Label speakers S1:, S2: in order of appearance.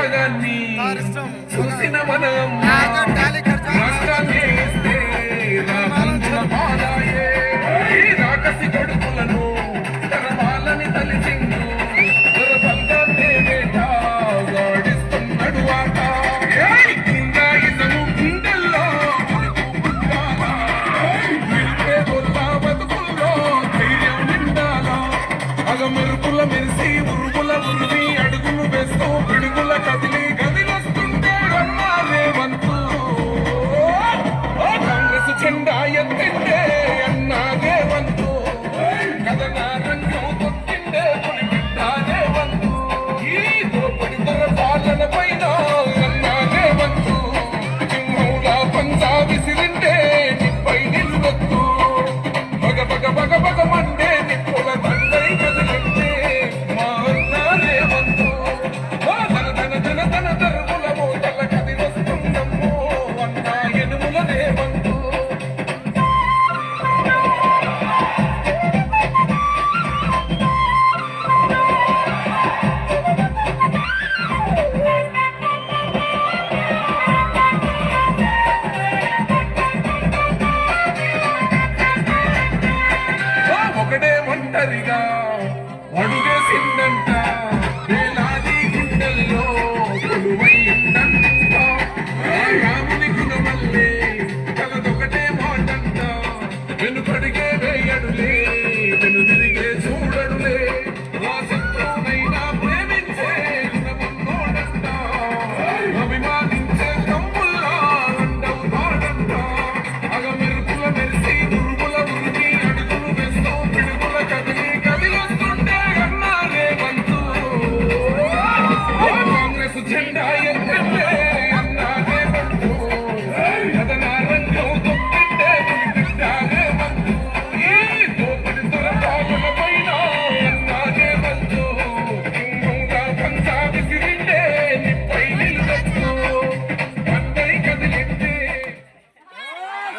S1: త్యాగాన్ని చూసిన మనం రాష్ట్రాన్ని ఇస్తే రాబంధుల పాలాయే రాకసి కొడుకులను తరమాలని తలిచిండు దొరబంధాన్నే వేటాడిస్తున్నాడు ఆట గుండాయిజము గుండెల్లో విడిపే గొల్లా బతుకుల్లో ధైర్యం నిండాలా అగమెరుపుల మెరిసి ఉరుముల ఉరిమి అడుగులు వేస్తూ పిడుగుల కదిలి గదిలొస్తుంటే అన్నారే వంతు కాంగ్రెస్ జెండా ఎత్తిండే అన్నాగే వంతు కథన రంగం తొక్కిండే పులి బిడ్డాగే వంతు ఈ దోపడి దొర పాలన పైన అన్నాగే వంతు సింహంలా పంజా విసిరిండే నిప్పై నిలువెత్తు బగ బగ బగ బగ మండే నిప్పుల దండై కదిలిండే మా అన్నారే వంతు ధన ధన ధన ధన ధరువుల మూతల కదిలొస్తుందమ్మో అన్నా ఎనుములనే వంతు ఒకడే ఒంటరిగా అడుగేసిందంట వేలాది గుండెల్లో కొలువయ్యిందంట రాముని గుణమల్లే కలదొకటే మాటంట వెనుకడిగే వేయడులే వెనుదిరిగే చూడడులే ఆ శత్రువునైనా ప్రేమించే గుణమున్నోడంట అభిమానించే తమ్ముల్లా ఉండవుతాడంట అగమెరుపుల మెరిసి ఉరుముల ఉరిమి అడుగులు వేస్తూ పిడుగుల కదిలి కదిలొస్తుంటే అన్నారే వంతు కాంగ్రెస్ జెండా ఎత్తిండే